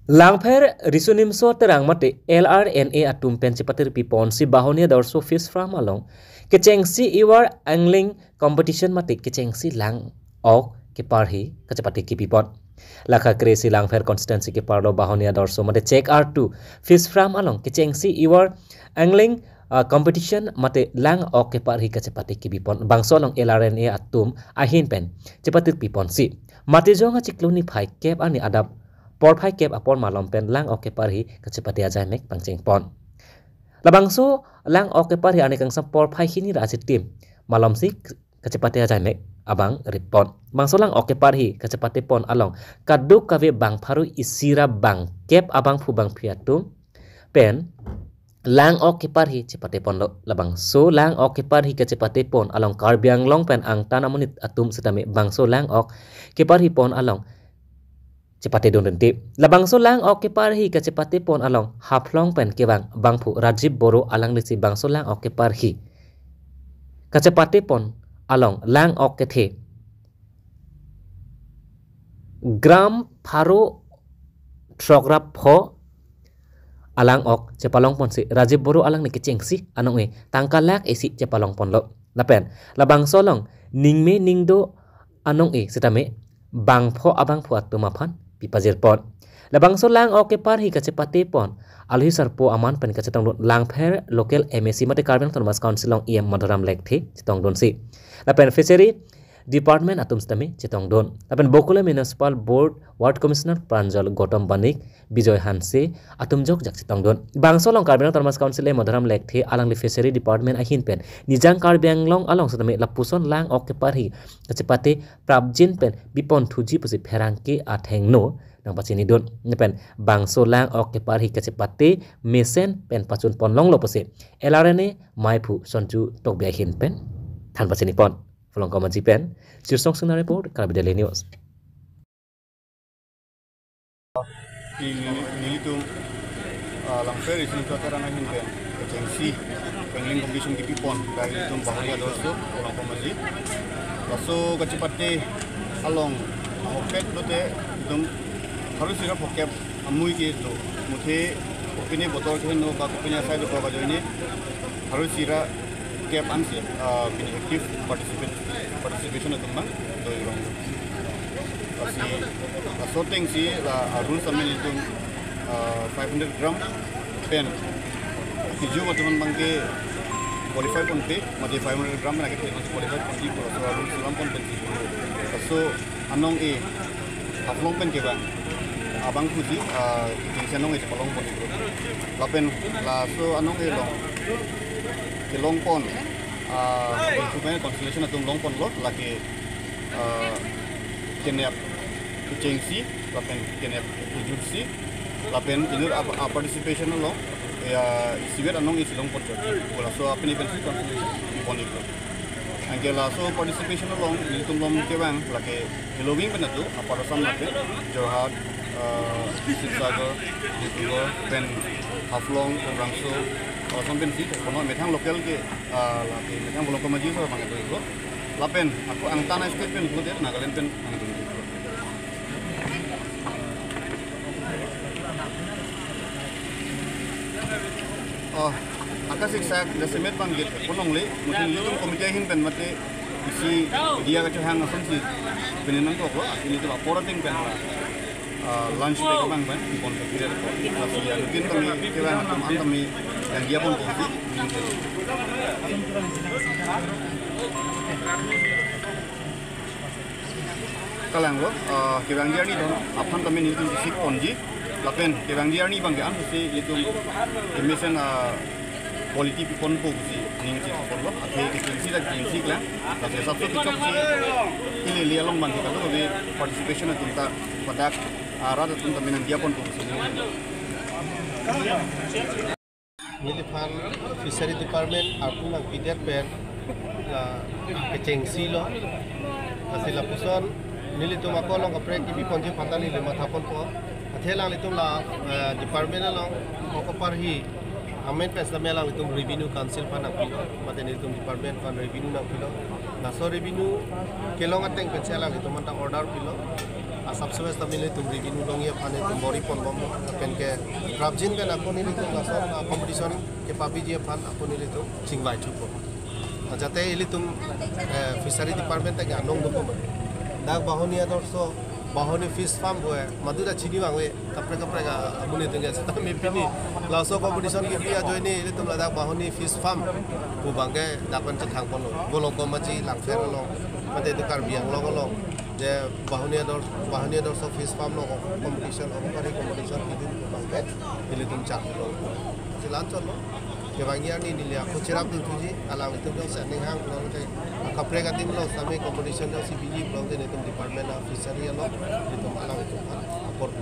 Langpher risunimso terang mate LRNA atum pencepatir pipon si bahonia dorso fish farm along kecengsi iwar angling competition mate kecengsi lang ok ke parhi kecepati ki pipon lakha kresi Langpher constituency ke pardo bahonia dorso mate check R2 fish farm along kecengsi iwar angling competition mate lang ok ke parhi kecepati ki pipon bangso along LRNA atum ahin pen cepatir pipon si mate jonga cikluni phai kep ani adap por phai kep apor malom pen lang oke parhi kecepati ajai mek pangceng pon labangso lang oke parhi ane kang por phai hini rasit tim malom si kecepati ajai mek abang ripon bangso lang oke parhi kecepati pon along kaduk kave bang pharu isira bang kep abang fu bang phiatum pen lang oke parhi cepati pon lo labangso lang oke parhi kecepati pon along karbiang long pen ang tanamunit atum sedame bangso lang ok keparhi pon along cepate don renti labangso lang ok parhi ke cepate pon along haflong pen ke bang phu Rajib Boro alang lisi bangso lang ok parhi ke cepate pon along lang ok ke the gram pharo trograp pho alang ok cepalong pon si Rajib Boro alang ni kecengsi anong tangka lak esi cepalong pon lo lapen labangso long ningme ningdo anong setame bang pho abang phu atumaphan pipazir pon labangso lang oke parhi kecepate pon alhi sarpo aman pen kecetong Langpher local MSC mate Carbon Thomas Council long em Madharam Lekthi cetong don si lapen fishery department atum stame cetong don lapen Bokula Municipal Board Ward Commissioner Pranjal Gotom Banik Bijoy Hanse atum jok jak cetong don bangso long Carbon Thomas Council em Madharam Lekthi alang li fishery department ahin pen nijang karbeng long along stame lapuson lang oke parhi kecepate prabjin pen bipon thuji pusi pherangke atheng no nang pachini don pen bangso lang ok parhi kecepate mesen pen pachun pon long lo pose LRNA maipu sonju tokbia hin pen than pachini pon fulong komaji pen sirsong suna report Kalabidale News nilitum Langpher isin terang hin pen kecengsi pengling competition di pipon dari itum bahagia dorso fulong komaji laso kecepate along opet lote itum harus sira pokep amui ke to muthe opine botol ke no ba opine side ko ba joine harus sira kep ansi bin active participation atum bang to irong asi sorting si rules amen itu 500 gram pen hiju atum bang ke qualify pun pe mate 500 gram na ke qualify pun di ko rules lam pun pen so anong aflong pen ke bang abang puji senong es kolong pon itu lapen laso anong long kelong pon sebenarnya constellation atau long pon lo lagi kenep kucingsi lapen kenep ujursi lapen inur participation lo ya siwet anong is long pon jadi laso apa ni pensi constellation pon itu angkela so participation lo itu lom kewang lagi Halloween pen itu apa rasam lagi Jorhat Sitsago, Ditugo, pen Haflong, Rangso, sampai sih, kalau metang lokal ke, lagi metang belum kemajuan so bang itu, lapen aku angtana state pen itu dia, Nagaland pen itu. Akas eksak desemet bang gitu, ponongli, mungkin itu komite hin pen mati isi dia kecehang asam sih, peninang kok, ini tuh laporan pen lunch break bang ban di pon kira tapi ya mungkin kami kira teman kami yang dia pun kopi kalang lo kirang dia ni dong apa kami ni itu sik ponji lapen kirang dia ni bang kan si itu emission quality pon po si ning si pon lo ate ki la ki lah tapi sabtu ki chok si ini lialong bang kita tu participation kita pada arah itu teman dia pun Nilifan Fishery Department aku nang pidet pen kecengsi lo hasil lapuson nilitum ako long kaprek ibi ponje patali lima tapon po athelang litum la department long ko parhi amen pes la melang litum revenue council pan apilo mate nilitum department pan revenue na pilo na so revenue kelong ateng pencelang litum manta order pilo subscribe tapi ni tum review dong ya pane tum bori pon bom pen ke rapjin kan aku ni tum langsung competition ke papi je pan aku ni tum singbai chu ko jate ili tum fishery department ta ganong do ko dak bahonia dorso bahoni fish farm boy madura chini bangwe kapre ga amune tung ya sta me pini langsung competition ke dia join ni ili tum dak bahoni fish farm bu bangke dakon cha thang pon bolong ko machi langfer lo mate to kar biang lo lo je bahonia dor fish farm lo competition kari competition idin bangke ili tum cha lo silan chon lo ke bangian ni nilia ko cerap tu ji alang itu dong sa ning hang lo te kapre ga tim lo same competition lo cpg lo te tum department of fishery lo itu alang itu apor